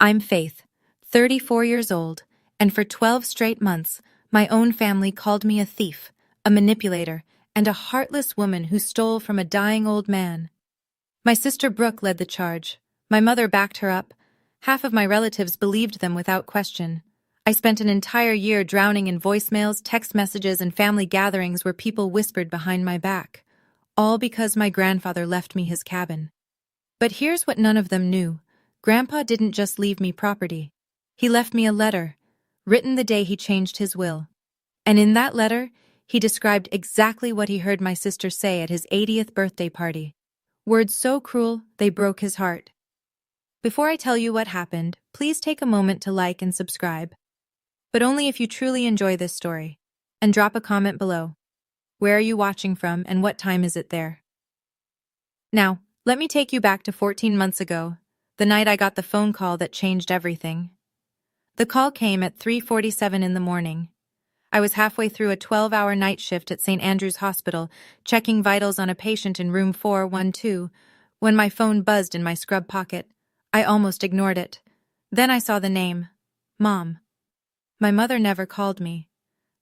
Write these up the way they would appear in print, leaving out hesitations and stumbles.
I'm Faith, 34 years old, and for 12 straight months, my own family called me a thief, a manipulator, and a heartless woman who stole from a dying old man. My sister Brooke led the charge. My mother backed her up. Half of my relatives believed them without question. I spent an entire year drowning in voicemails, text messages, and family gatherings where people whispered behind my back, all because my grandfather left me his cabin. But here's what none of them knew. Grandpa didn't just leave me property. He left me a letter, written the day he changed his will. And in that letter, he described exactly what he heard my sister say at his 80th birthday party. Words so cruel, they broke his heart. Before I tell you what happened, please take a moment to like and subscribe. But only if you truly enjoy this story. And drop a comment below. Where are you watching from and what time is it there? Now, let me take you back to 14 months ago, the night I got the phone call that changed everything. The call came at 3:47 in the morning. I was halfway through a 12-hour night shift at St. Andrew's Hospital, checking vitals on a patient in room 412, when my phone buzzed in my scrub pocket. I almost ignored it. Then I saw the name. Mom. My mother never called me.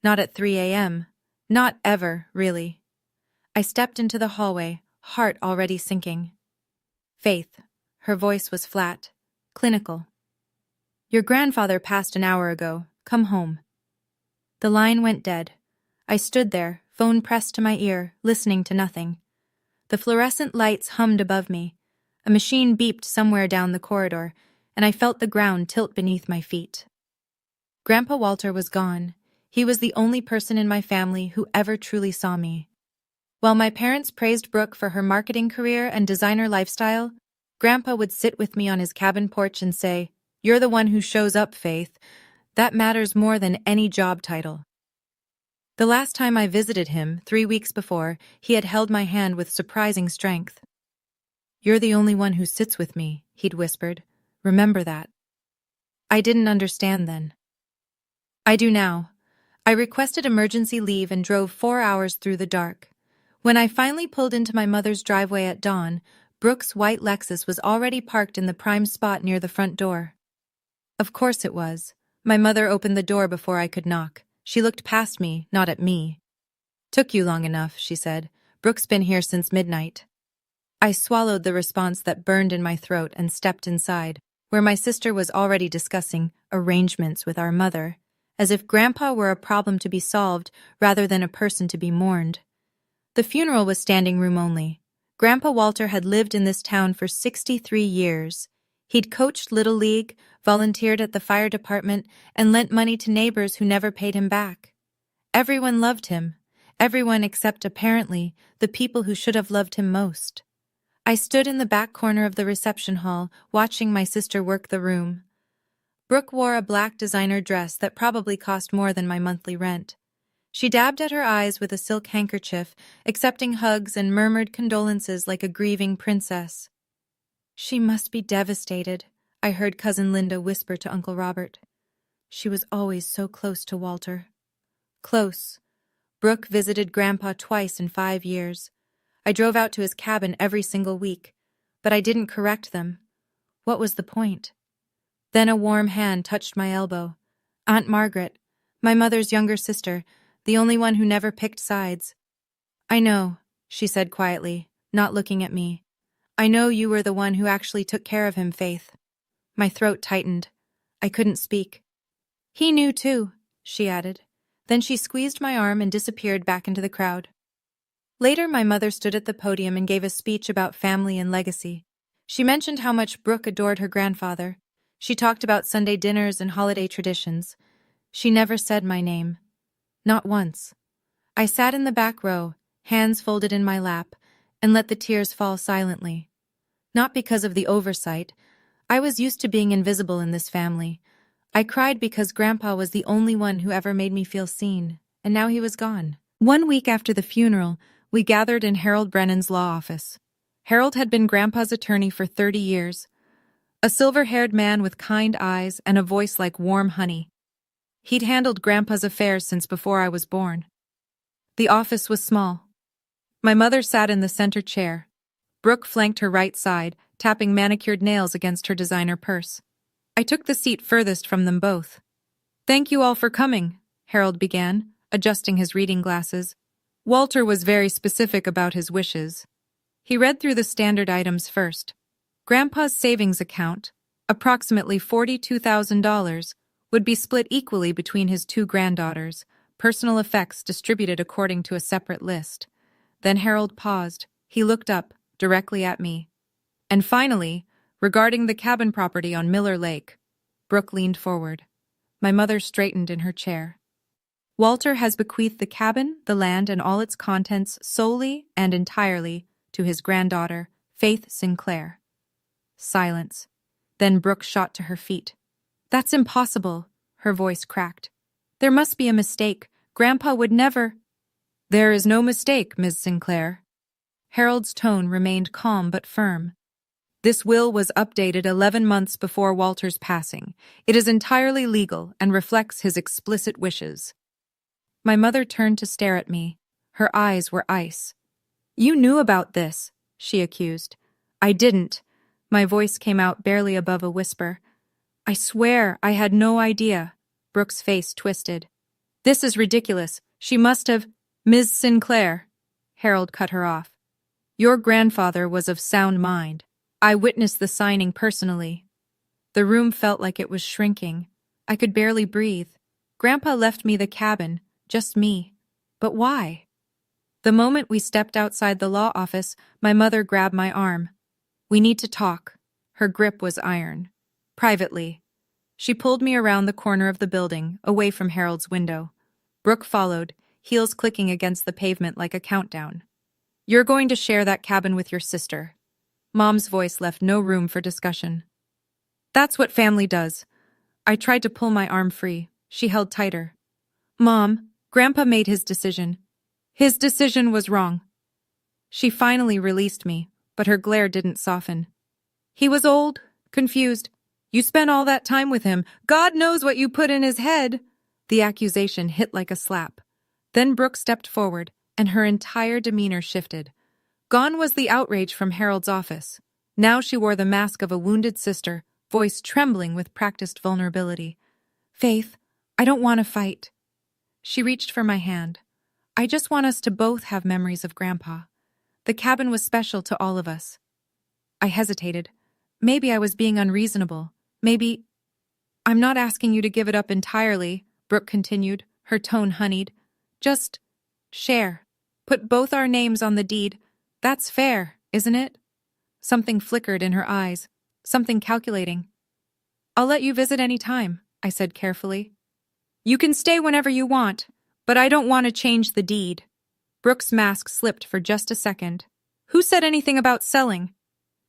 Not at 3 a.m. Not ever, really. I stepped into the hallway, heart already sinking. Faith. Her voice was flat, clinical. Your grandfather passed an hour ago. Come home. The line went dead. I stood there, phone pressed to my ear, listening to nothing. The fluorescent lights hummed above me. A machine beeped somewhere down the corridor, and I felt the ground tilt beneath my feet. Grandpa Walter was gone. He was the only person in my family who ever truly saw me. While my parents praised Brooke for her marketing career and designer lifestyle, Grandpa would sit with me on his cabin porch and say, "You're the one who shows up, Faith. That matters more than any job title." The last time I visited him, 3 weeks before, he had held my hand with surprising strength. "You're the only one who sits with me," he'd whispered. "Remember that." I didn't understand then. I do now. I requested emergency leave and drove 4 hours through the dark. When I finally pulled into my mother's driveway at dawn, Brooke's white Lexus was already parked in the prime spot near the front door. Of course it was. My mother opened the door before I could knock. She looked past me, not at me. "Took you long enough," she said. "Brooke's been here since midnight." I swallowed the response that burned in my throat and stepped inside, where my sister was already discussing arrangements with our mother, as if Grandpa were a problem to be solved rather than a person to be mourned. The funeral was standing room only. Grandpa Walter had lived in this town for 63 years. He'd coached Little League, volunteered at the fire department, and lent money to neighbors who never paid him back. Everyone loved him. Everyone except, apparently, the people who should have loved him most. I stood in the back corner of the reception hall, watching my sister work the room. Brooke wore a black designer dress that probably cost more than my monthly rent. She dabbed at her eyes with a silk handkerchief, accepting hugs and murmured condolences like a grieving princess. "She must be devastated," I heard Cousin Linda whisper to Uncle Robert. "She was always so close to Walter." Close. Brooke visited Grandpa twice in 5 years. I drove out to his cabin every single week, but I didn't correct them. What was the point? Then a warm hand touched my elbow. Aunt Margaret, my mother's younger sister, the only one who never picked sides. "I know," she said quietly, not looking at me. "I know you were the one who actually took care of him, Faith." My throat tightened. I couldn't speak. "He knew too," she added. Then she squeezed my arm and disappeared back into the crowd. Later, my mother stood at the podium and gave a speech about family and legacy. She mentioned how much Brooke adored her grandfather. She talked about Sunday dinners and holiday traditions. She never said my name. Not once. I sat in the back row, hands folded in my lap, and let the tears fall silently. Not because of the oversight. I was used to being invisible in this family. I cried because Grandpa was the only one who ever made me feel seen, and now he was gone. 1 week after the funeral, we gathered in Harold Brennan's law office. Harold had been Grandpa's attorney for 30 years. A silver-haired man with kind eyes and a voice like warm honey. He'd handled Grandpa's affairs since before I was born. The office was small. My mother sat in the center chair. Brooke flanked her right side, tapping manicured nails against her designer purse. I took the seat furthest from them both. "Thank you all for coming," Harold began, adjusting his reading glasses. Walter was very specific about his wishes. He read through the standard items first. Grandpa's savings account, approximately $42,000, would be split equally between his two granddaughters, personal effects distributed according to a separate list. Then Harold paused. He looked up, directly at me. "And finally, regarding the cabin property on Miller Lake." Brooke leaned forward. My mother straightened in her chair. "Walter has bequeathed the cabin, the land, and all its contents solely and entirely to his granddaughter, Faith Sinclair." Silence. Then Brooke shot to her feet. "That's impossible," her voice cracked. "There must be a mistake. Grandpa would never—" "There is no mistake, Ms. Sinclair." Harold's tone remained calm but firm. "This will was updated 11 months before Walter's passing. It is entirely legal and reflects his explicit wishes." My mother turned to stare at me. Her eyes were ice. "You knew about this," she accused. "I didn't." My voice came out barely above a whisper. "I swear I had no idea." Brooke's face twisted. "This is ridiculous. She must have—" "Ms. Sinclair," Harold cut her off. "Your grandfather was of sound mind. I witnessed the signing personally." The room felt like it was shrinking. I could barely breathe. Grandpa left me the cabin, just me. But why? The moment we stepped outside the law office, my mother grabbed my arm. "We need to talk." Her grip was iron. "Privately." She pulled me around the corner of the building, away from Harold's window. Brooke followed, heels clicking against the pavement like a countdown. "You're going to share that cabin with your sister." Mom's voice left no room for discussion. "That's what family does." I tried to pull my arm free. She held tighter. "Mom, Grandpa made his decision. His decision was wrong." She finally released me, but her glare didn't soften. "He was old, confused. You spent all that time with him. God knows what you put in his head." The accusation hit like a slap. Then Brooke stepped forward, and her entire demeanor shifted. Gone was the outrage from Harold's office. Now she wore the mask of a wounded sister, voice trembling with practiced vulnerability. "Faith, I don't want to fight." She reached for my hand. "I just want us to both have memories of Grandpa. The cabin was special to all of us." I hesitated. Maybe I was being unreasonable. Maybe— "I'm not asking you to give it up entirely," Brooke continued, her tone honeyed. "Just share. Put both our names on the deed. That's fair, isn't it?" Something flickered in her eyes, something calculating. "I'll let you visit any time," I said carefully. "You can stay whenever you want, but I don't want to change the deed." Brooke's mask slipped for just a second. "Who said anything about selling?"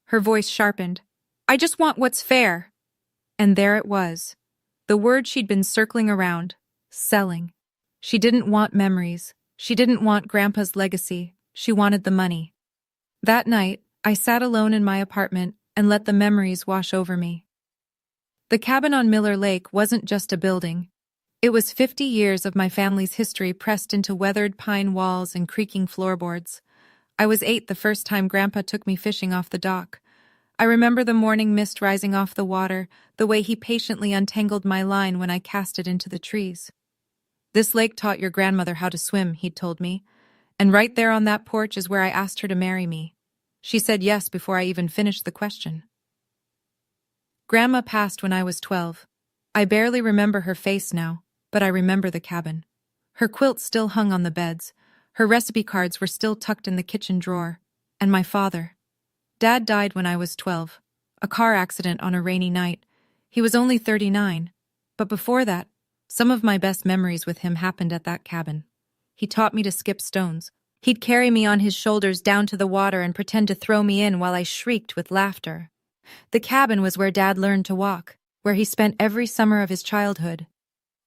Her voice sharpened. "I just want what's fair." And there it was. The word she'd been circling around. Selling. She didn't want memories. She didn't want Grandpa's legacy. She wanted the money. That night, I sat alone in my apartment and let the memories wash over me. The cabin on Miller Lake wasn't just a building. It was 50 years of my family's history pressed into weathered pine walls and creaking floorboards. I was 8 the first time Grandpa took me fishing off the dock. I remember the morning mist rising off the water, the way he patiently untangled my line when I cast it into the trees. "This lake taught your grandmother how to swim," he'd told me. "And right there on that porch is where I asked her to marry me. She said yes before I even finished the question." Grandma passed when I was 12. I barely remember her face now, but I remember the cabin. Her quilt still hung on the beds. Her recipe cards were still tucked in the kitchen drawer. And my father. Dad died when I was 12. A car accident on a rainy night. He was only 39. But before that, some of my best memories with him happened at that cabin. He taught me to skip stones. He'd carry me on his shoulders down to the water and pretend to throw me in while I shrieked with laughter. The cabin was where Dad learned to walk, where he spent every summer of his childhood.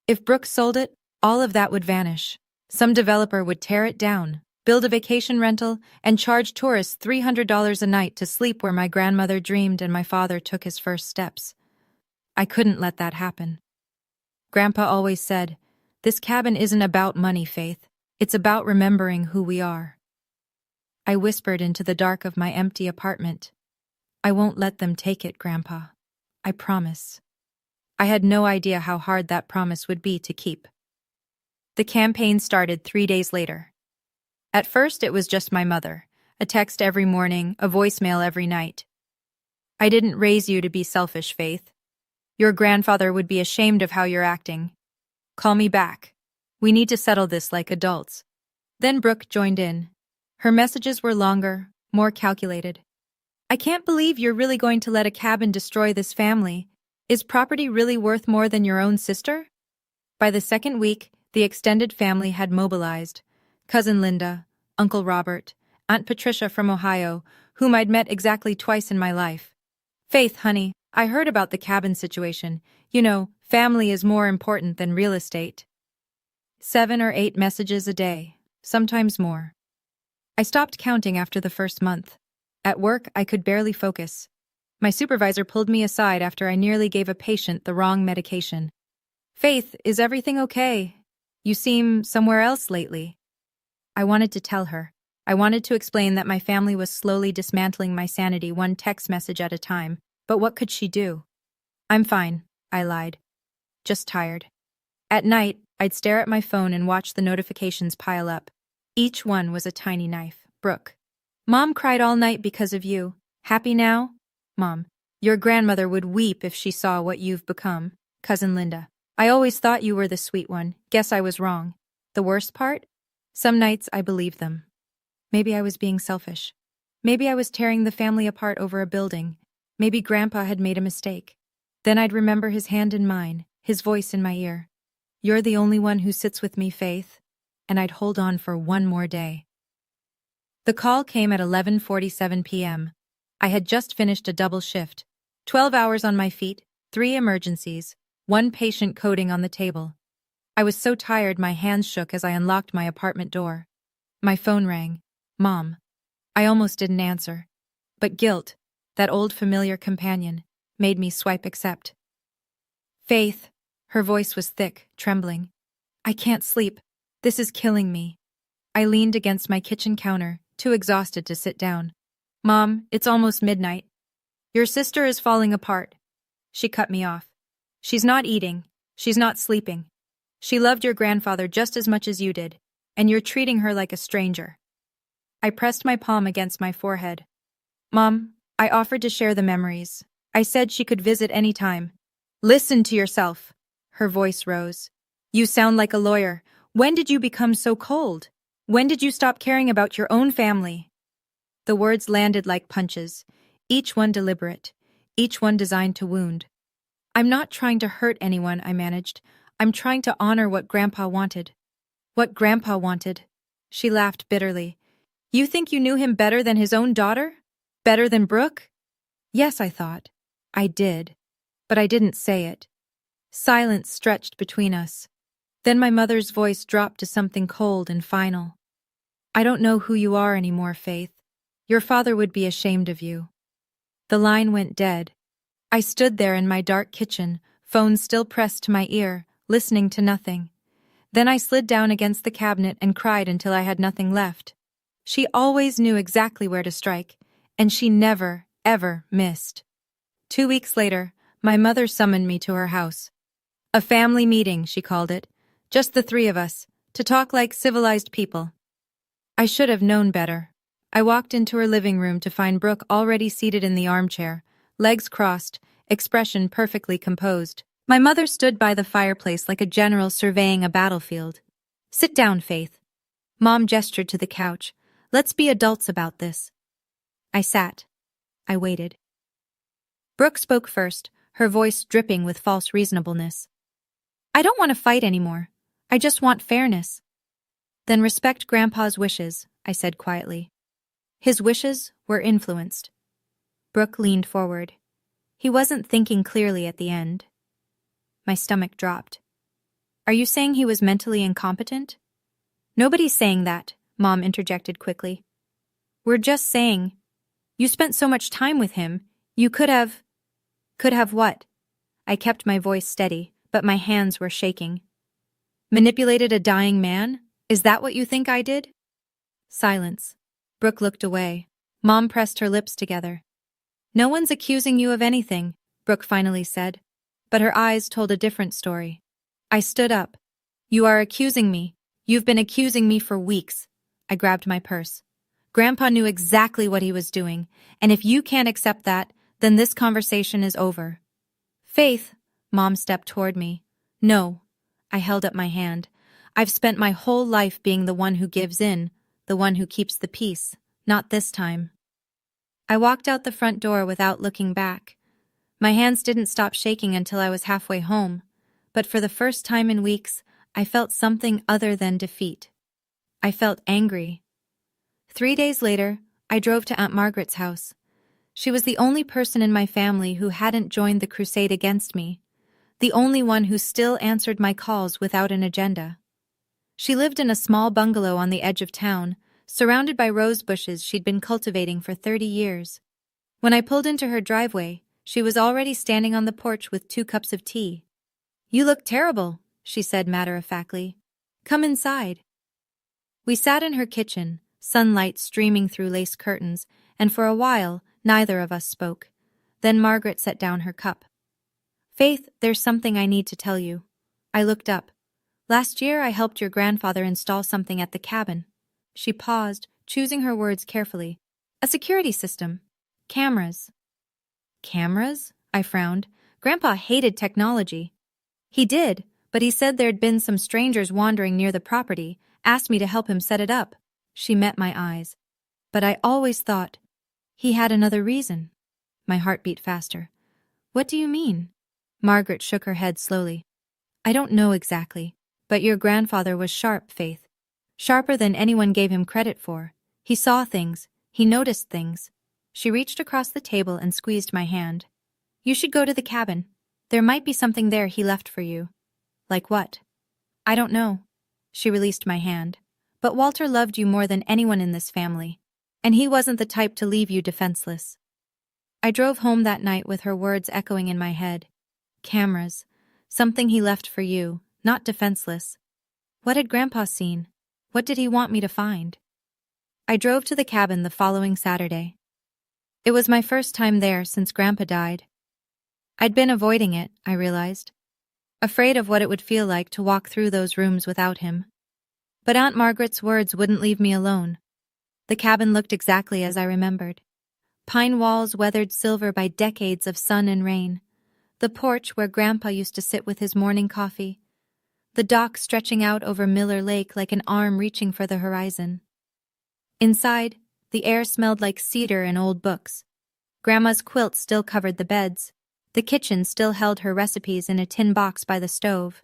If Brooke sold it, all of that would vanish. Some developer would tear it down, build a vacation rental, and charge tourists $300 a night to sleep where my grandmother dreamed and my father took his first steps. I couldn't let that happen. Grandpa always said, "This cabin isn't about money, Faith. It's about remembering who we are." I whispered into the dark of my empty apartment. "I won't let them take it, Grandpa. I promise." I had no idea how hard that promise would be to keep. The campaign started 3 days later. At first, it was just my mother, a text every morning, a voicemail every night. I didn't raise you to be selfish, Faith. Your grandfather would be ashamed of how you're acting. Call me back. We need to settle this like adults. Then Brooke joined in. Her messages were longer, more calculated. I can't believe you're really going to let a cabin destroy this family. Is property really worth more than your own sister? By the second week, the extended family had mobilized. Cousin Linda, Uncle Robert, Aunt Patricia from Ohio, whom I'd met exactly twice in my life. Faith, honey, I heard about the cabin situation. You know, family is more important than real estate. 7 or 8 messages a day, sometimes more. I stopped counting after the first month. At work, I could barely focus. My supervisor pulled me aside after I nearly gave a patient the wrong medication. Faith, is everything okay? You seem somewhere else lately. I wanted to tell her. I wanted to explain that my family was slowly dismantling my sanity one text message at a time, but what could she do? I'm fine, I lied. Just tired. At night, I'd stare at my phone and watch the notifications pile up. Each one was a tiny knife. Brooke. Mom cried all night because of you. Happy now? Mom. Your grandmother would weep if she saw what you've become. Cousin Linda. I always thought you were the sweet one. Guess I was wrong. The worst part? Some nights I believed them. Maybe I was being selfish. Maybe I was tearing the family apart over a building. Maybe Grandpa had made a mistake. Then I'd remember his hand in mine, his voice in my ear. You're the only one who sits with me, Faith. And I'd hold on for one more day. The call came at 11:47 p.m. I had just finished a double shift. 12 hours on my feet, 3 emergencies, 1 patient coding on the table. I was so tired my hands shook as I unlocked my apartment door. My phone rang. Mom. I almost didn't answer. But guilt, that old familiar companion, made me swipe accept. Faith. Her voice was thick, trembling. I can't sleep. This is killing me. I leaned against my kitchen counter, too exhausted to sit down. Mom, it's almost midnight. Your sister is falling apart. She cut me off. She's not eating. She's not sleeping. She loved your grandfather just as much as you did, and you're treating her like a stranger. I pressed my palm against my forehead. Mom, I offered to share the memories. I said she could visit any time. Listen to yourself. Her voice rose. You sound like a lawyer. When did you become so cold? When did you stop caring about your own family? The words landed like punches, each one deliberate, each one designed to wound. I'm not trying to hurt anyone, I managed. I'm trying to honor what Grandpa wanted. What Grandpa wanted? She laughed bitterly. You think you knew him better than his own daughter? Better than Brooke? Yes, I thought. I did. But I didn't say it. Silence stretched between us. Then my mother's voice dropped to something cold and final. I don't know who you are anymore, Faith. Your father would be ashamed of you. The line went dead. I stood there in my dark kitchen, phone still pressed to my ear, listening to nothing. Then I slid down against the cabinet and cried until I had nothing left. She always knew exactly where to strike, and she never, ever missed. 2 weeks later, my mother summoned me to her house. A family meeting, she called it. Just the 3 of us, to talk like civilized people. I should have known better. I walked into her living room to find Brooke already seated in the armchair, legs crossed, expression perfectly composed. My mother stood by the fireplace like a general surveying a battlefield. Sit down, Faith. Mom gestured to the couch. Let's be adults about this. I sat. I waited. Brooke spoke first, her voice dripping with false reasonableness. I don't want to fight anymore. I just want fairness. Then respect Grandpa's wishes, I said quietly. His wishes were influenced. Brooke leaned forward. He wasn't thinking clearly at the end. My stomach dropped. Are you saying he was mentally incompetent? Nobody's saying that, Mom interjected quickly. We're just saying, you spent so much time with him, you could have... Could have what? I kept my voice steady, but my hands were shaking. Manipulated a dying man? Is that what you think I did? Silence. Brooke looked away. Mom pressed her lips together. No one's accusing you of anything, Brooke finally said. but her eyes told a different story. I stood up. You are accusing me. You've been accusing me for weeks. I grabbed my purse. Grandpa knew exactly what he was doing, and if you can't accept that, then this conversation is over. Faith, Mom stepped toward me. No. I held up my hand. I've spent my whole life being the one who gives in, the one who keeps the peace. Not this time. I walked out the front door without looking back. My hands didn't stop shaking until I was halfway home, but for the first time in weeks, I felt something other than defeat. I felt angry. 3 days later, I drove to Aunt Margaret's house. She was the only person in my family who hadn't joined the crusade against me, the only one who still answered my calls without an agenda. She lived in a small bungalow on the edge of town, surrounded by rose bushes she'd been cultivating for 30 years. When I pulled into her driveway, she was already standing on the porch with 2 cups of tea. You look terrible, she said matter-of-factly. Come inside. We sat in her kitchen, sunlight streaming through lace curtains, and for a while, neither of us spoke. Then Margaret set down her cup. Faith, there's something I need to tell you. I looked up. Last year I helped your grandfather install something at the cabin. She paused, choosing her words carefully. A security system. Cameras. Cameras? I frowned. Grandpa hated technology. He did, but he said there'd been some strangers wandering near the property, asked me to help him set it up. She met my eyes. But I always thought he had another reason. My heart beat faster. What do you mean? Margaret shook her head slowly. I don't know exactly, but your grandfather was sharp, Faith. Sharper than anyone gave him credit for. He saw things. He noticed things. She reached across the table and squeezed my hand. You should go to the cabin. There might be something there he left for you. Like what? I don't know. She released my hand. But Walter loved you more than anyone in this family, and he wasn't the type to leave you defenseless. I drove home that night with her words echoing in my head. Cameras. Something he left for you, not defenseless. What had Grandpa seen? What did he want me to find? I drove to the cabin the following Saturday. It was my first time there since Grandpa died. I'd been avoiding it, I realized, afraid of what it would feel like to walk through those rooms without him. But Aunt Margaret's words wouldn't leave me alone. The cabin looked exactly as I remembered. Pine walls weathered silver by decades of sun and rain. The porch where Grandpa used to sit with his morning coffee. The dock stretching out over Miller Lake like an arm reaching for the horizon. Inside, the air smelled like cedar and old books. Grandma's quilt still covered the beds. The kitchen still held her recipes in a tin box by the stove.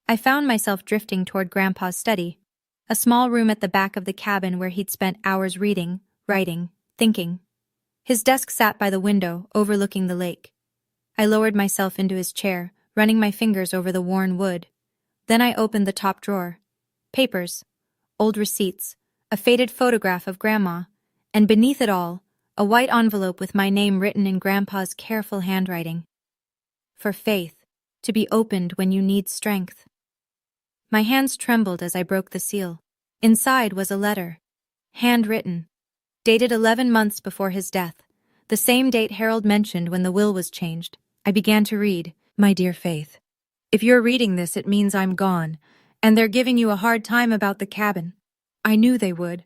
I found myself drifting toward Grandpa's study, a small room at the back of the cabin where he'd spent hours reading, writing, thinking. His desk sat by the window, overlooking the lake. I lowered myself into his chair, running my fingers over the worn wood. Then I opened the top drawer. Papers, old receipts, a faded photograph of Grandma, and beneath it all, a white envelope with my name written in Grandpa's careful handwriting. For Faith, to be opened when you need strength. My hands trembled as I broke the seal. Inside was a letter, handwritten, dated 11 months before his death, the same date Harold mentioned when the will was changed. I began to read, My dear Faith, if you're reading this, it means I'm gone, and they're giving you a hard time about the cabin. I knew they would.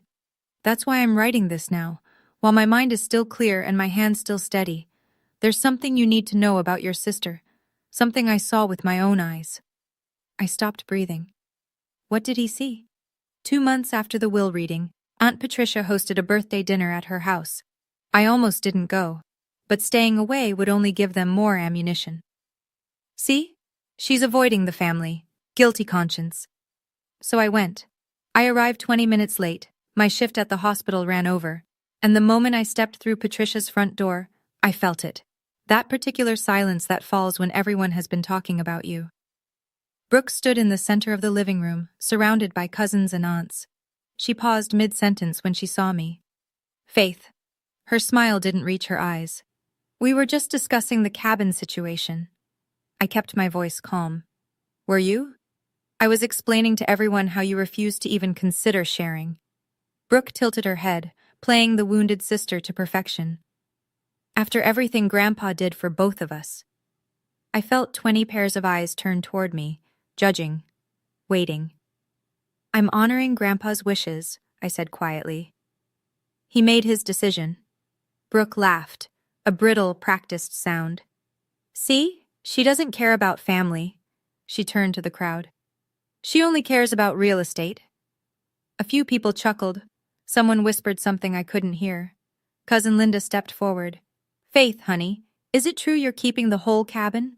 That's why I'm writing this now, while my mind is still clear and my hands still steady. There's something you need to know about your sister, something I saw with my own eyes. I stopped breathing. What did he see? 2 months after the will reading, Aunt Patricia hosted a birthday dinner at her house. I almost didn't go, but staying away would only give them more ammunition. See? She's avoiding the family. Guilty conscience. So I went. I arrived 20 minutes late. My shift at the hospital ran over, and the moment I stepped through Patricia's front door, I felt it. That particular silence that falls when everyone has been talking about you. Brooke stood in the center of the living room, surrounded by cousins and aunts. She paused mid-sentence when she saw me. Faith. Her smile didn't reach her eyes. We were just discussing the cabin situation. I kept my voice calm. Were you? I was explaining to everyone how you refused to even consider sharing. Brooke tilted her head, playing the wounded sister to perfection. After everything Grandpa did for both of us. I felt 20 pairs of eyes turn toward me, judging, waiting. I'm honoring Grandpa's wishes, I said quietly. He made his decision. Brooke laughed, a brittle, practiced sound. See, she doesn't care about family. She turned to the crowd. She only cares about real estate. A few people chuckled. Someone whispered something I couldn't hear. Cousin Linda stepped forward. Faith, honey, is it true you're keeping the whole cabin?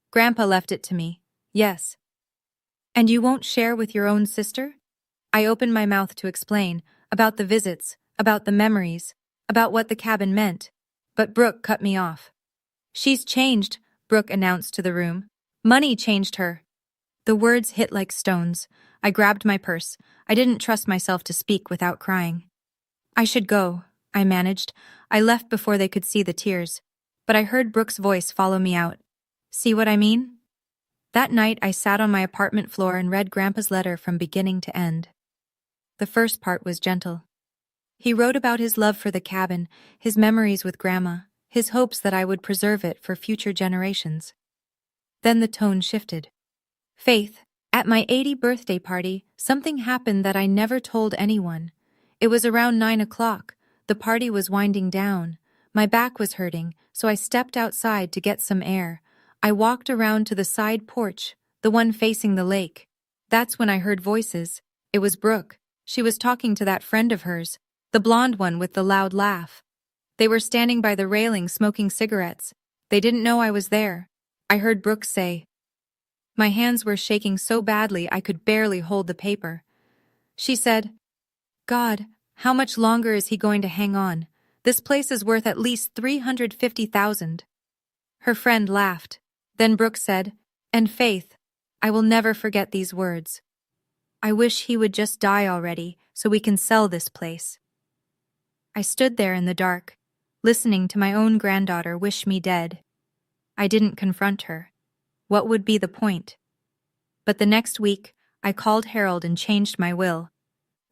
Grandpa left it to me. Yes. And you won't share with your own sister? I opened my mouth to explain, about the visits, about the memories, about what the cabin meant. But Brooke cut me off. She's changed, Brooke announced to the room. Money changed her. The words hit like stones. I grabbed my purse. I didn't trust myself to speak without crying. I should go, I managed. I left before they could see the tears. But I heard Brooke's voice follow me out. See what I mean? That night I sat on my apartment floor and read Grandpa's letter from beginning to end. The first part was gentle. He wrote about his love for the cabin, his memories with Grandma, his hopes that I would preserve it for future generations. Then the tone shifted. Faith, at my 80th birthday party, something happened that I never told anyone. It was around 9 o'clock. The party was winding down. My back was hurting, so I stepped outside to get some air. I walked around to the side porch, the one facing the lake. That's when I heard voices. It was Brooke. She was talking to that friend of hers, the blonde one with the loud laugh. They were standing by the railing smoking cigarettes. They didn't know I was there. I heard Brooke say. My hands were shaking so badly I could barely hold the paper. She said, God, how much longer is he going to hang on? This place is worth at least $350,000. Her friend laughed. Then Brooke said, and Faith, I will never forget these words. I wish he would just die already so we can sell this place. I stood there in the dark, listening to my own granddaughter wish me dead. I didn't confront her. What would be the point? But the next week, I called Harold and changed my will.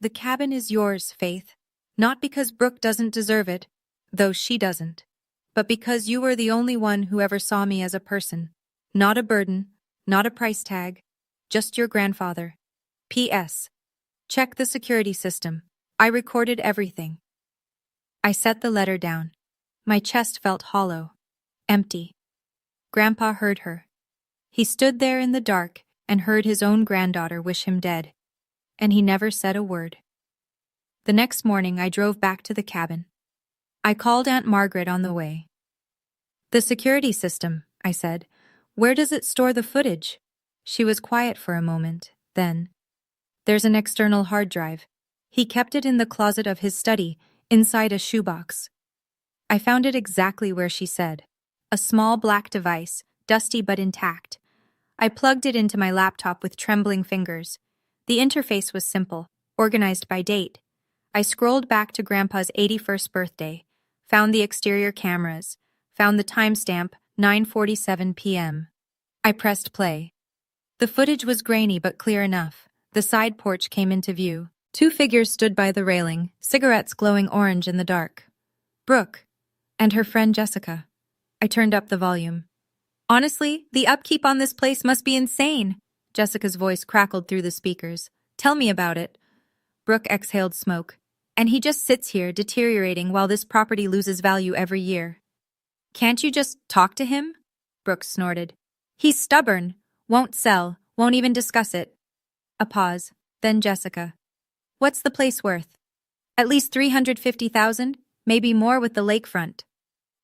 The cabin is yours, Faith. Not because Brooke doesn't deserve it, though she doesn't, but because you were the only one who ever saw me as a person. Not a burden, not a price tag, just your grandfather. P.S. Check the security system. I recorded everything. I set the letter down. My chest felt hollow, empty. Grandpa heard her. He stood there in the dark and heard his own granddaughter wish him dead. And he never said a word. The next morning I drove back to the cabin. I called Aunt Margaret on the way. The security system, I said. Where does it store the footage? She was quiet for a moment, then. There's an external hard drive. He kept it in the closet of his study, inside a shoebox. I found it exactly where she said. A small black device, dusty but intact. I plugged it into my laptop with trembling fingers. The interface was simple, organized by date. I scrolled back to Grandpa's 81st birthday, found the exterior cameras, found the timestamp, 9:47 p.m. I pressed play. The footage was grainy but clear enough. The side porch came into view. Two figures stood by the railing, cigarettes glowing orange in the dark. Brooke, and her friend Jessica. I turned up the volume. Honestly, the upkeep on this place must be insane. Jessica's voice crackled through the speakers. Tell me about it. Brooke exhaled smoke. And he just sits here, deteriorating while this property loses value every year. Can't you just talk to him? Brooke snorted. He's stubborn. Won't sell. Won't even discuss it. A pause. Then Jessica. What's the place worth? At least $350,000, maybe more with the lakefront.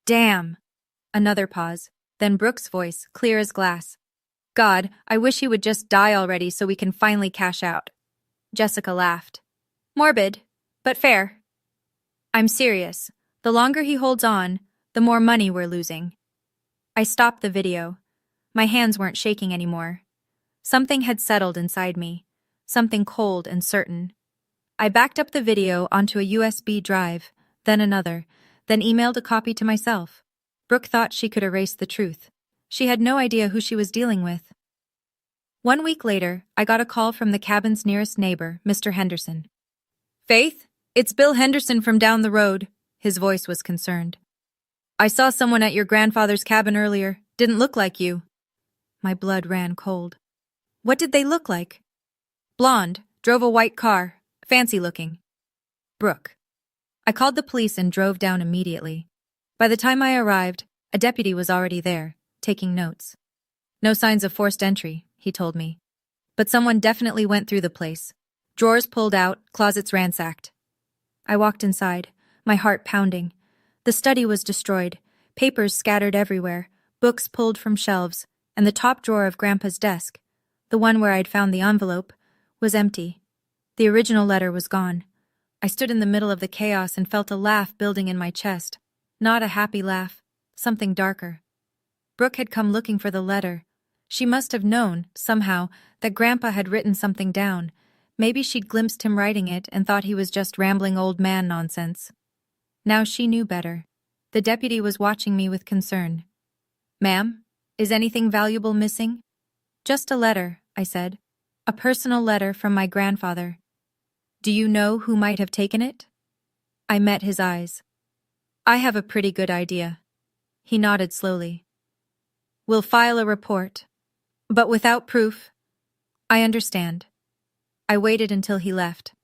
Damn. Another pause. Then Brooke's voice, clear as glass. God, I wish he would just die already so we can finally cash out. Jessica laughed. Morbid, but fair. I'm serious. The longer he holds on, the more money we're losing. I stopped the video. My hands weren't shaking anymore. Something had settled inside me. Something cold and certain. I backed up the video onto a USB drive, then another, then emailed a copy to myself. Brooke thought she could erase the truth. She had no idea who she was dealing with. 1 week later, I got a call from the cabin's nearest neighbor, Mr. Henderson. Faith, it's Bill Henderson from down the road. His voice was concerned. I saw someone at your grandfather's cabin earlier. Didn't look like you. My blood ran cold. What did they look like? Blonde, drove a white car, fancy looking. Brooke. I called the police and drove down immediately. By the time I arrived, a deputy was already there, taking notes. No signs of forced entry, he told me. But someone definitely went through the place. Drawers pulled out, closets ransacked. I walked inside, my heart pounding. The study was destroyed, papers scattered everywhere, books pulled from shelves, and the top drawer of Grandpa's desk, the one where I'd found the envelope, was empty. The original letter was gone. I stood in the middle of the chaos and felt a laugh building in my chest. Not a happy laugh, something darker. Brooke had come looking for the letter. She must have known, somehow, that Grandpa had written something down. Maybe she'd glimpsed him writing it and thought he was just rambling old man nonsense. Now she knew better. The deputy was watching me with concern. "Ma'am, is anything valuable missing?" "Just a letter," I said. "A personal letter from my grandfather." "Do you know who might have taken it?" I met his eyes. "I have a pretty good idea." He nodded slowly. "We'll file a report. But without proof." "I understand." I waited until he left.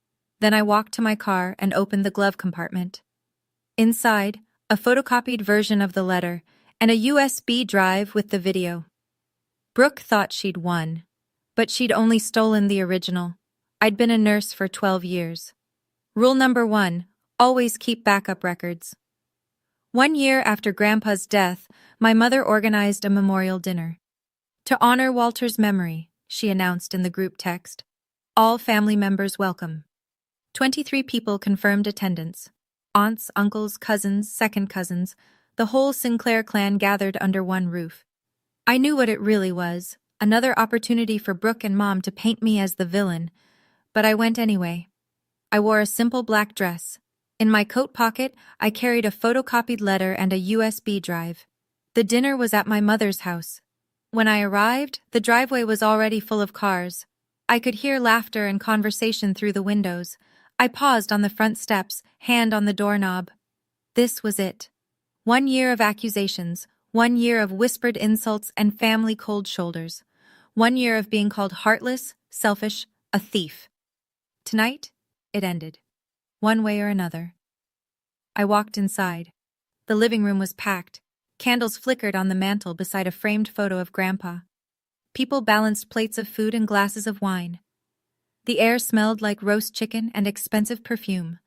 Then I walked to my car and opened the glove compartment. Inside, a photocopied version of the letter and a USB drive with the video. Brooke thought she'd won, but she'd only stolen the original. I'd been a nurse for 12 years. Rule number 1, always keep backup records. 1 year after Grandpa's death, my mother organized a memorial dinner. To honor Walter's memory, she announced in the group text. All family members welcome. 23 people confirmed attendance. Aunts, uncles, cousins, second cousins, the whole Sinclair clan gathered under one roof. I knew what it really was, another opportunity for Brooke and Mom to paint me as the villain, but I went anyway. I wore a simple black dress. In my coat pocket, I carried a photocopied letter and a USB drive. The dinner was at my mother's house. When I arrived, the driveway was already full of cars. I could hear laughter and conversation through the windows. I paused on the front steps, hand on the doorknob. This was it. 1 year of accusations, 1 year of whispered insults and family cold shoulders. 1 year of being called heartless, selfish, a thief. Tonight, it ended. One way or another. I walked inside. The living room was packed. Candles flickered on the mantel beside a framed photo of Grandpa. People balanced plates of food and glasses of wine. The air smelled like roast chicken and expensive perfume.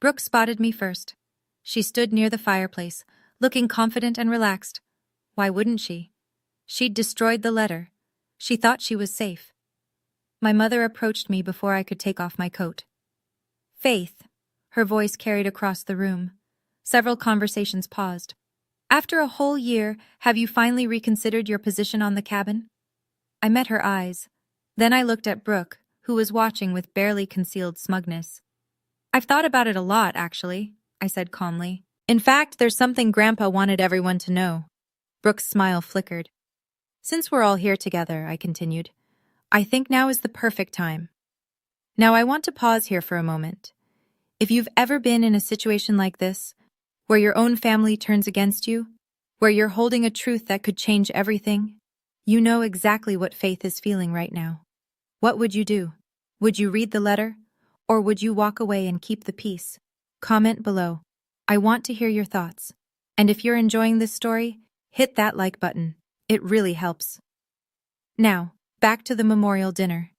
Brooke spotted me first. She stood near the fireplace, looking confident and relaxed. Why wouldn't she? She'd destroyed the letter. She thought she was safe. My mother approached me before I could take off my coat. "Faith," her voice carried across the room. Several conversations paused. "After a whole year, have you finally reconsidered your position on the cabin?" I met her eyes. Then I looked at Brooke, who was watching with barely concealed smugness. "I've thought about it a lot, actually," I said calmly. "In fact, there's something Grandpa wanted everyone to know." Brooke's smile flickered. "Since we're all here together," I continued, "I think now is the perfect time. Now I want to pause here for a moment. If you've ever been in a situation like this, where your own family turns against you, where you're holding a truth that could change everything, you know exactly what Faith is feeling right now. What would you do? Would you read the letter? Or would you walk away and keep the peace? Comment below. I want to hear your thoughts. And if you're enjoying this story, hit that like button. It really helps. Now, back to the memorial dinner.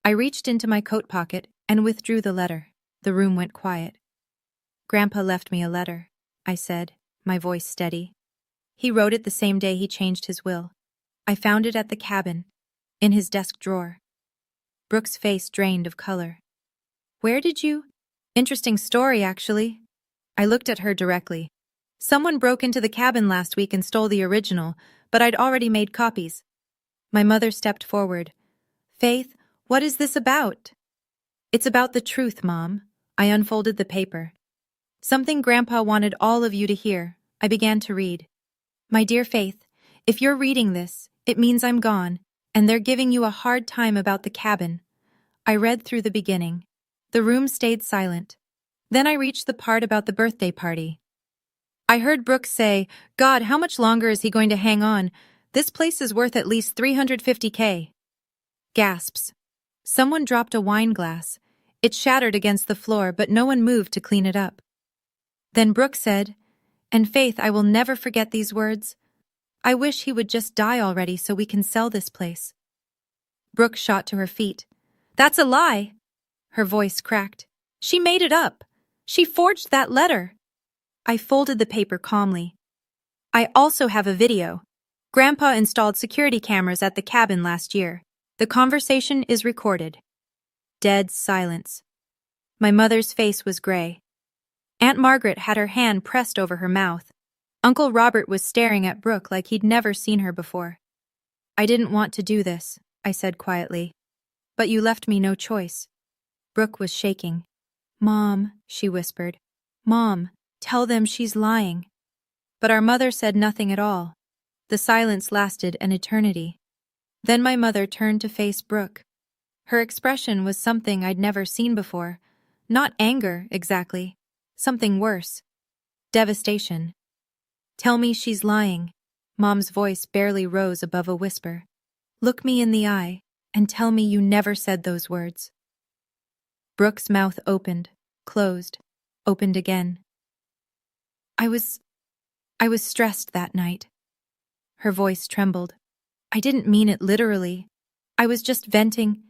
I reached into my coat pocket and withdrew the letter. The room went quiet. "Grandpa left me a letter," I said, my voice steady. "He wrote it the same day he changed his will. I found it at the cabin, in his desk drawer." Brooke's face drained of color. "Where did you—" "Interesting story, actually." I looked at her directly. "Someone broke into the cabin last week and stole the original, but I'd already made copies." My mother stepped forward. "Faith, what is this about?" "It's about the truth, Mom." I unfolded the paper. "Something Grandpa wanted all of you to hear." I began to read. "My dear Faith, if you're reading this, it means I'm gone, and they're giving you a hard time about the cabin." I read through the beginning. The room stayed silent. Then I reached the part about the birthday party. I heard Brooke say, "God, how much longer is he going to hang on?" This place is worth at least $350K. Gasps. Someone dropped a wine glass. It shattered against the floor, but no one moved to clean it up. Then Brooke said, and Faith, I will never forget these words. I wish he would just die already so we can sell this place. Brooke shot to her feet. That's a lie. Her voice cracked. She made it up. She forged that letter. I folded the paper calmly. I also have a video. Grandpa installed security cameras at the cabin last year. The conversation is recorded. Dead silence. My mother's face was gray. Aunt Margaret had her hand pressed over her mouth. Uncle Robert was staring at Brooke like he'd never seen her before. I didn't want to do this, I said quietly. But you left me no choice. Brooke was shaking. Mom, she whispered. Mom, tell them she's lying. But our mother said nothing at all. The silence lasted an eternity. Then my mother turned to face Brooke. Her expression was something I'd never seen before. Not anger, exactly. Something worse. Devastation. Tell me she's lying. Mom's voice barely rose above a whisper. Look me in the eye and tell me you never said those words. Brooke's mouth opened, closed, opened again. I was stressed that night. Her voice trembled. I didn't mean it literally. I was just venting.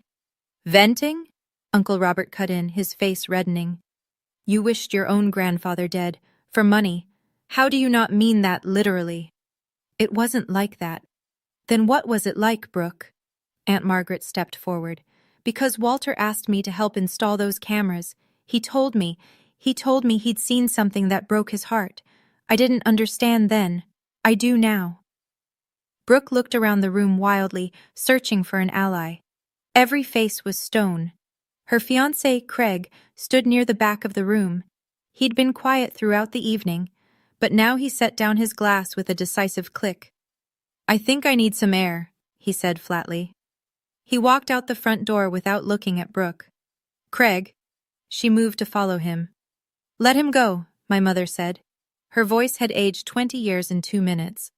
Venting? Uncle Robert cut in, his face reddening. You wished your own grandfather dead, for money. How do you not mean that literally? It wasn't like that. Then what was it like, Brooke? Aunt Margaret stepped forward. Because Walter asked me to help install those cameras. He told me he'd seen something that broke his heart. I didn't understand then. I do now. Brooke looked around the room wildly, searching for an ally. Every face was stone. Her fiancé, Craig, stood near the back of the room. He'd been quiet throughout the evening, but now he set down his glass with a decisive click. I think I need some air, he said flatly. He walked out the front door without looking at Brooke. Craig. She moved to follow him. Let him go, my mother said. Her voice had aged 20 years in 2 minutes.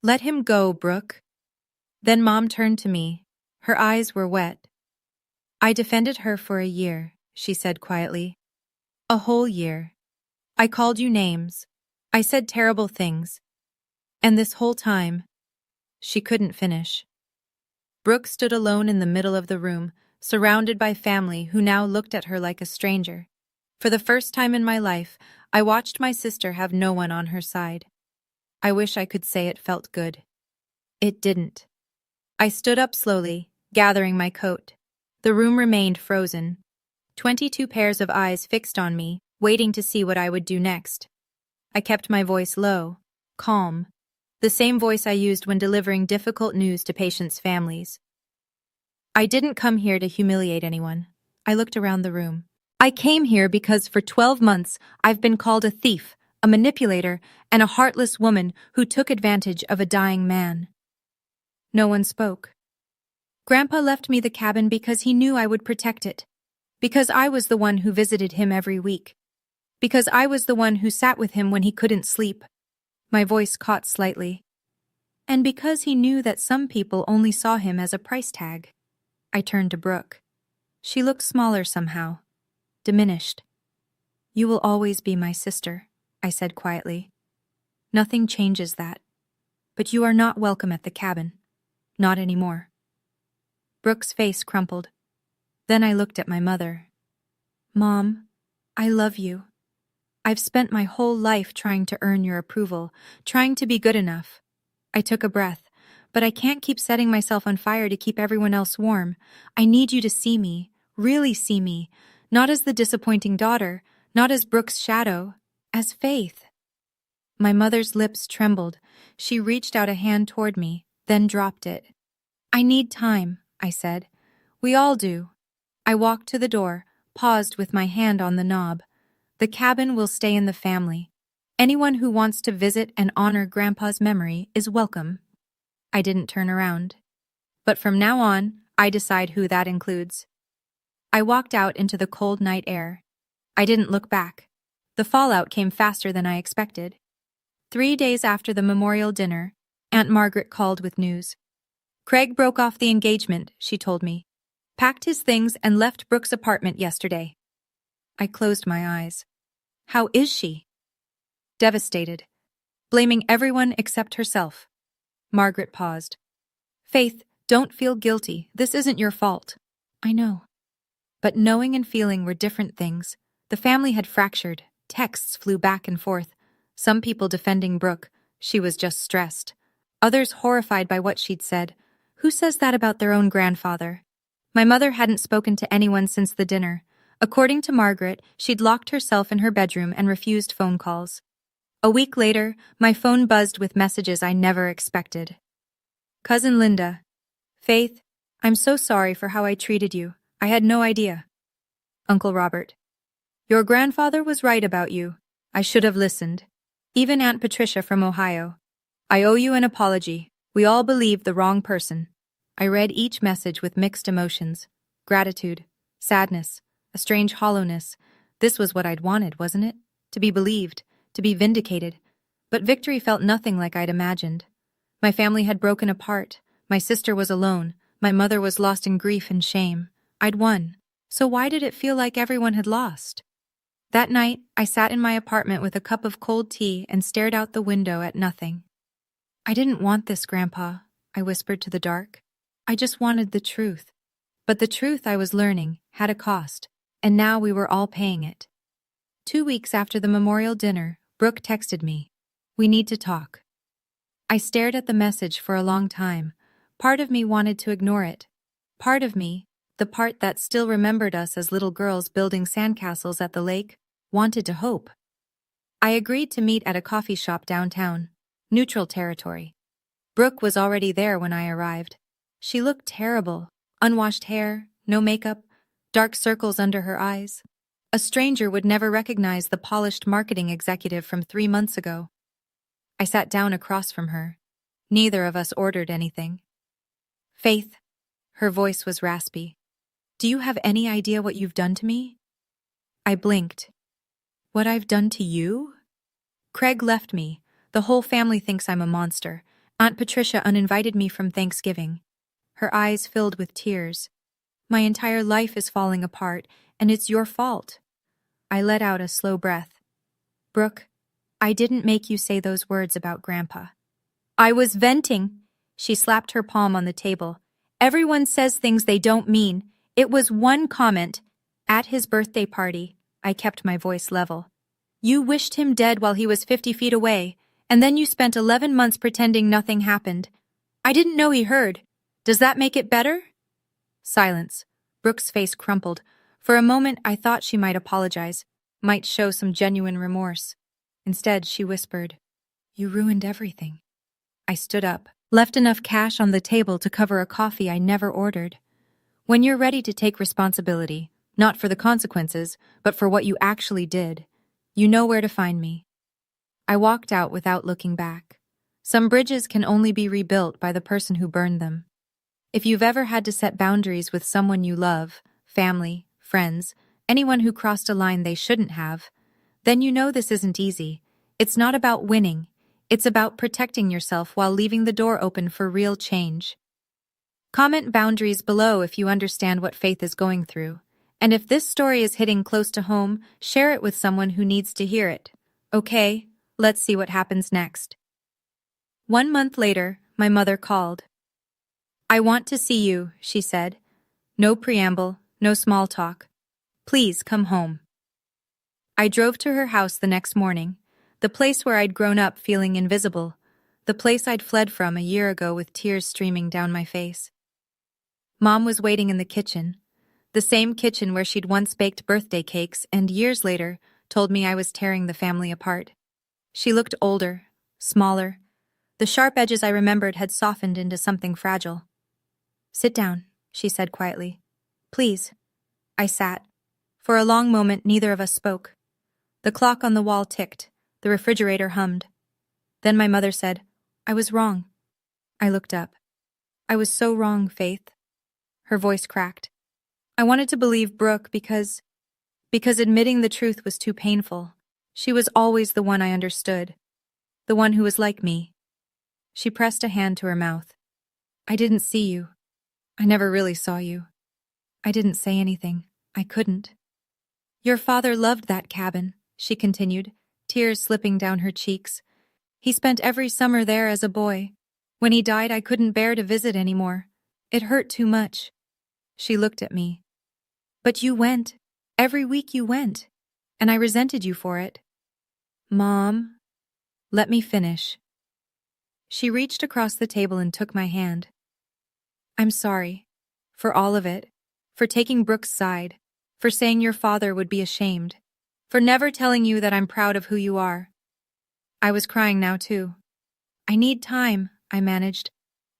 Let him go, Brooke. Then Mom turned to me. Her eyes were wet. I defended her for a year, she said quietly. A whole year. I called you names. I said terrible things. And this whole time, she couldn't finish. Brooke stood alone in the middle of the room, surrounded by family who now looked at her like a stranger. For the first time in my life, I watched my sister have no one on her side. I wish I could say it felt good. It didn't. I stood up slowly, gathering my coat. The room remained frozen. 22 pairs of eyes fixed on me, waiting to see what I would do next. I kept my voice low, calm, the same voice I used when delivering difficult news to patients' families. I didn't come here to humiliate anyone. I looked around the room. I came here because for 12 months I've been called a thief, a manipulator, and a heartless woman who took advantage of a dying man. No one spoke. Grandpa left me the cabin because he knew I would protect it. Because I was the one who visited him every week. Because I was the one who sat with him when he couldn't sleep. My voice caught slightly. And because he knew that some people only saw him as a price tag. I turned to Brooke. She looked smaller somehow. Diminished. You will always be my sister, I said quietly. Nothing changes that. But you are not welcome at the cabin. Not anymore. Brooke's face crumpled. Then I looked at my mother. Mom, I love you. I've spent my whole life trying to earn your approval, trying to be good enough. I took a breath, but I can't keep setting myself on fire to keep everyone else warm. I need you to see me, really see me, not as the disappointing daughter, not as Brooke's shadow, as Faith. My mother's lips trembled. She reached out a hand toward me, then dropped it. I need time, I said. We all do. I walked to the door, paused with my hand on the knob. The cabin will stay in the family. Anyone who wants to visit and honor Grandpa's memory is welcome. I didn't turn around. But from now on, I decide who that includes. I walked out into the cold night air. I didn't look back. The fallout came faster than I expected. 3 days after the memorial dinner, Aunt Margaret called with news. Craig broke off the engagement, she told me. Packed his things and left Brooke's apartment yesterday. I closed my eyes. How is she? Devastated. Blaming everyone except herself. Margaret paused. Faith, don't feel guilty. This isn't your fault. I know. But knowing and feeling were different things. The family had fractured. Texts flew back and forth. Some people defending Brooke. She was just stressed. Others horrified by what she'd said. Who says that about their own grandfather? My mother hadn't spoken to anyone since the dinner. According to Margaret, she'd locked herself in her bedroom and refused phone calls. A week later, my phone buzzed with messages I never expected. Cousin Linda. Faith, I'm so sorry for how I treated you. I had no idea. Uncle Robert. Your grandfather was right about you. I should have listened. Even Aunt Patricia from Ohio. I owe you an apology. We all believed the wrong person. I read each message with mixed emotions. Gratitude, sadness, a strange hollowness. This was what I'd wanted, wasn't it? To be believed, to be vindicated. But victory felt nothing like I'd imagined. My family had broken apart. My sister was alone. My mother was lost in grief and shame. I'd won. So why did it feel like everyone had lost? That night, I sat in my apartment with a cup of cold tea and stared out the window at nothing. I didn't want this, Grandpa, I whispered to the dark. I just wanted the truth. But the truth I was learning had a cost, and now we were all paying it. 2 weeks after the memorial dinner, Brooke texted me. We need to talk. I stared at the message for a long time. Part of me wanted to ignore it. Part of me, the part that still remembered us as little girls building sandcastles at the lake, wanted to hope. I agreed to meet at a coffee shop downtown, neutral territory. Brooke was already there when I arrived. She looked terrible, unwashed hair, no makeup, dark circles under her eyes. A stranger would never recognize the polished marketing executive from 3 months ago. I sat down across from her. Neither of us ordered anything. Faith, her voice was raspy. Do you have any idea what you've done to me? I blinked. What I've done to you? Craig left me. The whole family thinks I'm a monster. Aunt Patricia uninvited me from Thanksgiving. Her eyes filled with tears. My entire life is falling apart, and it's your fault. I let out a slow breath. Brooke, I didn't make you say those words about Grandpa. I was venting. She slapped her palm on the table. Everyone says things they don't mean. It was one comment. At his birthday party, I kept my voice level. You wished him dead while he was 50 feet away, and then you spent 11 months pretending nothing happened. I didn't know he heard. Does that make it better? Silence. Brooke's face crumpled. For a moment, I thought she might apologize, might show some genuine remorse. Instead, she whispered, You ruined everything. I stood up, left enough cash on the table to cover a coffee I never ordered. When you're ready to take responsibility, not for the consequences, but for what you actually did, you know where to find me. I walked out without looking back. Some bridges can only be rebuilt by the person who burned them. If you've ever had to set boundaries with someone you love, family, friends, anyone who crossed a line they shouldn't have, then you know this isn't easy. It's not about winning. It's about protecting yourself while leaving the door open for real change. Comment boundaries below if you understand what Faith is going through. And if this story is hitting close to home, share it with someone who needs to hear it. Okay, let's see what happens next. 1 month later, my mother called. I want to see you, she said. No preamble, no small talk. Please come home. I drove to her house the next morning, the place where I'd grown up feeling invisible, the place I'd fled from a year ago with tears streaming down my face. Mom was waiting in the kitchen, the same kitchen where she'd once baked birthday cakes and years later told me I was tearing the family apart. She looked older, smaller. The sharp edges I remembered had softened into something fragile. Sit down, she said quietly. Please. I sat. For a long moment, neither of us spoke. The clock on the wall ticked. The refrigerator hummed. Then my mother said, I was wrong. I looked up. I was so wrong, Faith. Her voice cracked. I wanted to believe Brooke because admitting the truth was too painful. She was always the one I understood. The one who was like me. She pressed a hand to her mouth. I didn't see you. I never really saw you. I didn't say anything. I couldn't. Your father loved that cabin, she continued, tears slipping down her cheeks. He spent every summer there as a boy. When he died, I couldn't bear to visit anymore. It hurt too much. She looked at me. But you went. Every week you went. And I resented you for it. Mom, let me finish. She reached across the table and took my hand. I'm sorry. For all of it. For taking Brooke's side. For saying your father would be ashamed. For never telling you that I'm proud of who you are. I was crying now too. I need time, I managed.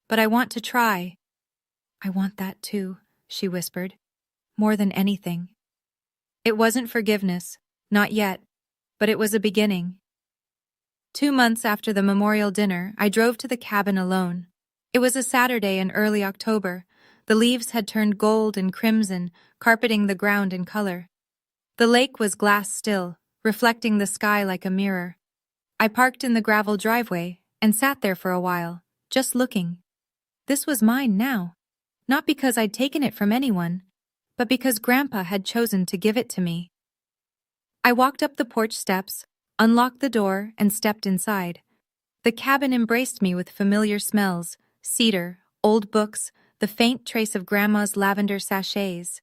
But I want to try. I want that too, she whispered. More than anything. It wasn't forgiveness. Not yet. But it was a beginning. 2 months after the memorial dinner, I drove to the cabin alone. It was a Saturday in early October. The leaves had turned gold and crimson, carpeting the ground in color. The lake was glass still, reflecting the sky like a mirror. I parked in the gravel driveway and sat there for a while, just looking. This was mine now. Not because I'd taken it from anyone, but because Grandpa had chosen to give it to me. I walked up the porch steps, unlocked the door, and stepped inside. The cabin embraced me with familiar smells, cedar, old books, the faint trace of Grandma's lavender sachets.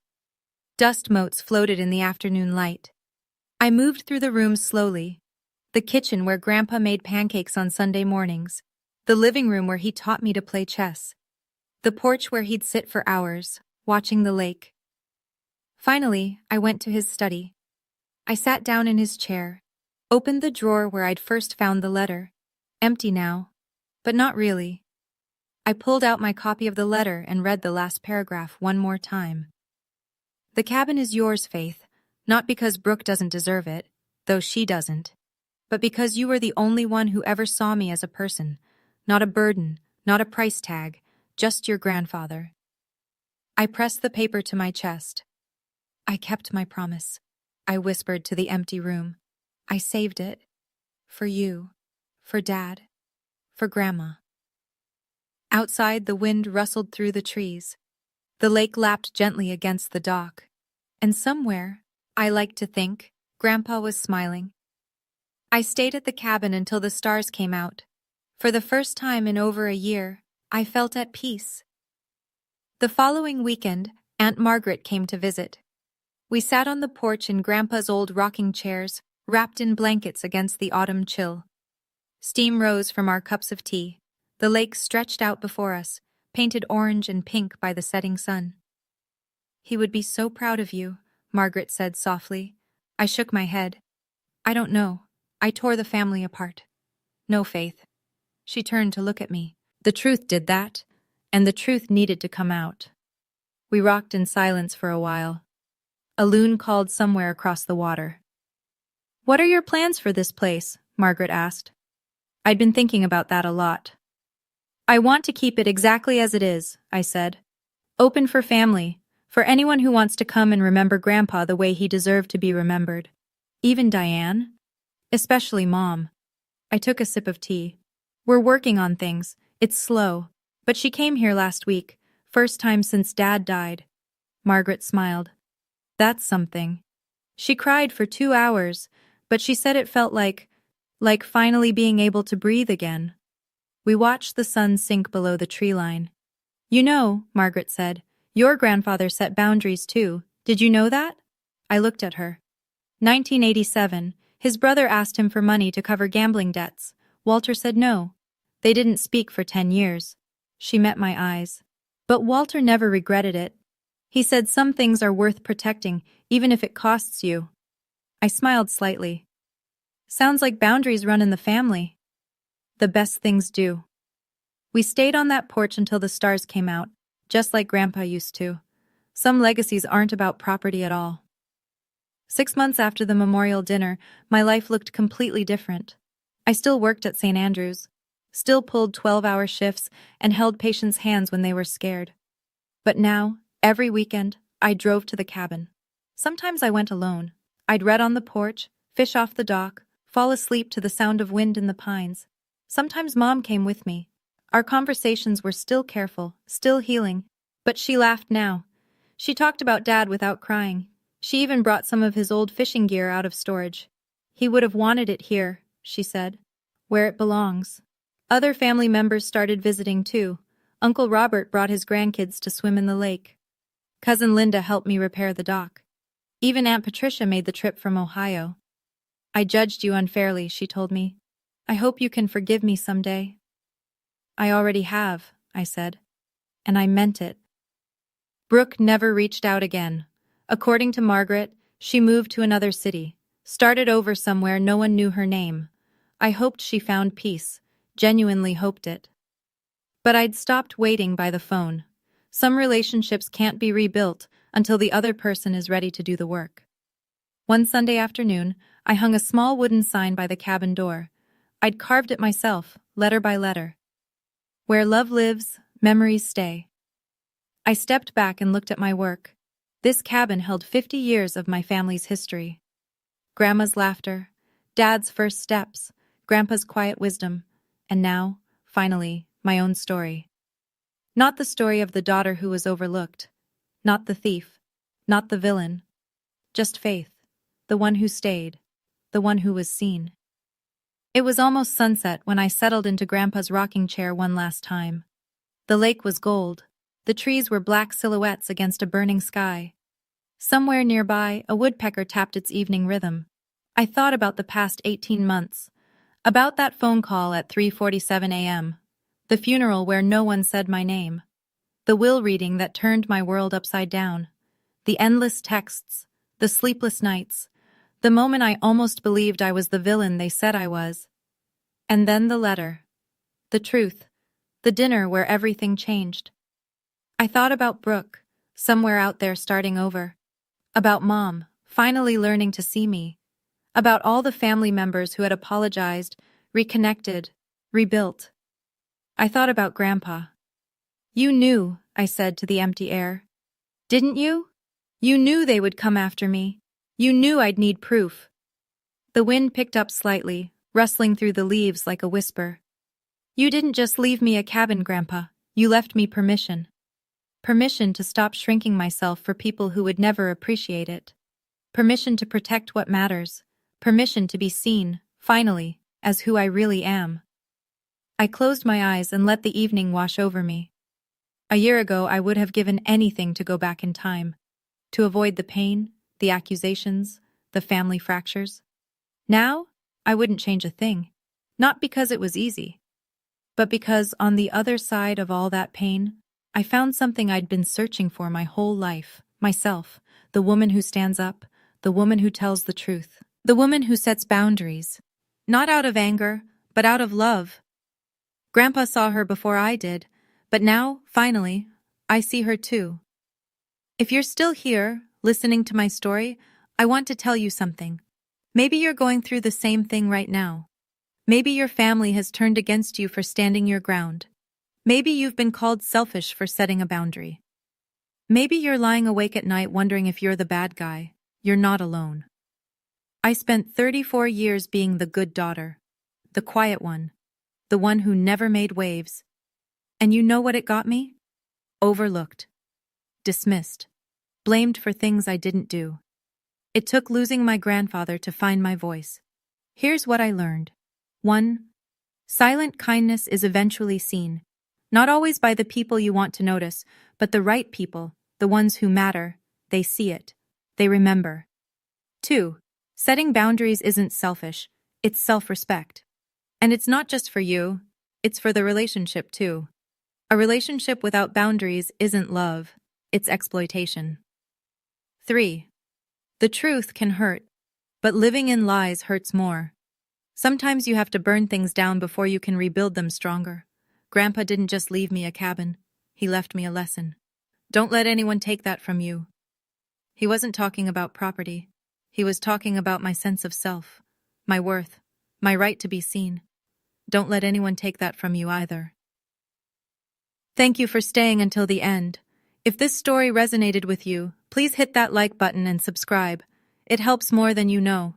Dust motes floated in the afternoon light. I moved through the rooms slowly. The kitchen where Grandpa made pancakes on Sunday mornings. The living room where he taught me to play chess. The porch where he'd sit for hours, watching the lake. Finally, I went to his study. I sat down in his chair, opened the drawer where I'd first found the letter. Empty now, but not really. I pulled out my copy of the letter and read the last paragraph one more time. The cabin is yours, Faith, not because Brooke doesn't deserve it, though she doesn't, but because you were the only one who ever saw me as a person, not a burden, not a price tag, just your grandfather. I pressed the paper to my chest. I kept my promise, I whispered to the empty room. I saved it. For you, for Dad, for Grandma. Outside, the wind rustled through the trees. The lake lapped gently against the dock. And somewhere, I like to think, Grandpa was smiling. I stayed at the cabin until the stars came out. For the first time in over a year, I felt at peace. The following weekend, Aunt Margaret came to visit. We sat on the porch in Grandpa's old rocking chairs, wrapped in blankets against the autumn chill. Steam rose from our cups of tea. The lake stretched out before us, painted orange and pink by the setting sun. He would be so proud of you, Margaret said softly. I shook my head. I don't know. I tore the family apart. No, Faith. She turned to look at me. The truth did that, and the truth needed to come out. We rocked in silence for a while. A loon called somewhere across the water. What are your plans for this place? Margaret asked. I'd been thinking about that a lot. I want to keep it exactly as it is, I said. Open for family, for anyone who wants to come and remember Grandpa the way he deserved to be remembered. Even Diane? Especially Mom. I took a sip of tea. We're working on things. It's slow. But she came here last week, first time since Dad died. Margaret smiled. That's something. She cried for 2 hours, but she said it felt like finally being able to breathe again. We watched the sun sink below the tree line. You know, Margaret said, your grandfather set boundaries too. Did you know that? I looked at her. 1987, his brother asked him for money to cover gambling debts. Walter said no. They didn't speak for 10 years. She met my eyes. But Walter never regretted it. He said some things are worth protecting, even if it costs you. I smiled slightly. Sounds like boundaries run in the family. The best things do. We stayed on that porch until the stars came out, just like Grandpa used to. Some legacies aren't about property at all. 6 months after the memorial dinner, my life looked completely different. I still worked at St. Andrew's, still pulled 12-hour shifts and held patients' hands when they were scared. But now, every weekend, I drove to the cabin. Sometimes I went alone. I'd read on the porch, fish off the dock, fall asleep to the sound of wind in the pines. Sometimes Mom came with me, Our conversations were still careful, still healing. But she laughed now. She talked about Dad without crying. She even brought some of his old fishing gear out of storage. He would have wanted it here, she said, where it belongs. Other family members started visiting too. Uncle Robert brought his grandkids to swim in the lake. Cousin Linda helped me repair the dock. Even Aunt Patricia made the trip from Ohio. I judged you unfairly, she told me. I hope you can forgive me someday. I already have, I said. And I meant it. Brooke never reached out again. According to Margaret, she moved to another city, started over somewhere no one knew her name. I hoped she found peace, genuinely hoped it. But I'd stopped waiting by the phone. Some relationships can't be rebuilt until the other person is ready to do the work. One Sunday afternoon, I hung a small wooden sign by the cabin door. I'd carved it myself, letter by letter. Where love lives, memories stay. I stepped back and looked at my work. This cabin held 50 years of my family's history. Grandma's laughter, Dad's first steps, Grandpa's quiet wisdom, and now, finally, my own story. Not the story of the daughter who was overlooked, not the thief, not the villain, just Faith, the one who stayed, the one who was seen. It was almost sunset when I settled into Grandpa's rocking chair one last time. The lake was gold. The trees were black silhouettes against a burning sky. Somewhere nearby, a woodpecker tapped its evening rhythm. I thought about the past 18 months, about that phone call at 3:47 a.m., the funeral where no one said my name, the will reading that turned my world upside down, the endless texts, the sleepless nights, the moment I almost believed I was the villain they said I was. And then the letter, the truth, the dinner where everything changed. I thought about Brooke, somewhere out there starting over. About Mom, finally learning to see me. About all the family members who had apologized, reconnected, rebuilt. I thought about Grandpa. You knew, I said to the empty air. Didn't you? You knew they would come after me. You knew I'd need proof. The wind picked up slightly, rustling through the leaves like a whisper. You didn't just leave me a cabin, Grandpa. You left me permission. Permission to stop shrinking myself for people who would never appreciate it. Permission to protect what matters. Permission to be seen, finally, as who I really am. I closed my eyes and let the evening wash over me. A year ago, I would have given anything to go back in time, to avoid the pain, the accusations, the family fractures. Now, I wouldn't change a thing, not because it was easy, but because on the other side of all that pain, I found something I'd been searching for my whole life, myself, the woman who stands up, the woman who tells the truth, the woman who sets boundaries, not out of anger, but out of love. Grandpa saw her before I did, but now, finally, I see her too. If you're still here, listening to my story, I want to tell you something. Maybe you're going through the same thing right now. Maybe your family has turned against you for standing your ground. Maybe you've been called selfish for setting a boundary. Maybe you're lying awake at night wondering if you're the bad guy. You're not alone. I spent 34 years being the good daughter, the quiet one, the one who never made waves. And you know what it got me? Overlooked, dismissed, blamed for things I didn't do. It took losing my grandfather to find my voice. Here's what I learned. 1. Silent kindness is eventually seen. Not always by the people you want to notice, but the right people, the ones who matter. They see it. They remember. 2. Setting boundaries isn't selfish. It's self-respect. And it's not just for you. It's for the relationship too. A relationship without boundaries isn't love. It's exploitation. 3. The truth can hurt, but living in lies hurts more. Sometimes you have to burn things down before you can rebuild them stronger. Grandpa didn't just leave me a cabin. He left me a lesson. Don't let anyone take that from you. He wasn't talking about property. He was talking about my sense of self, my worth, my right to be seen. Don't let anyone take that from you either. Thank you for staying until the end. If this story resonated with you, please hit that like button and subscribe. It helps more than you know.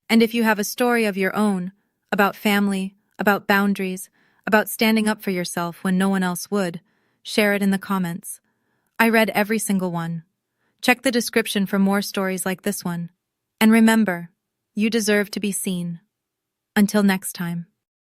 And if you have a story of your own, about family, about boundaries, about standing up for yourself when no one else would, share it in the comments. I read every single one. Check the description for more stories like this one. And remember, you deserve to be seen. Until next time.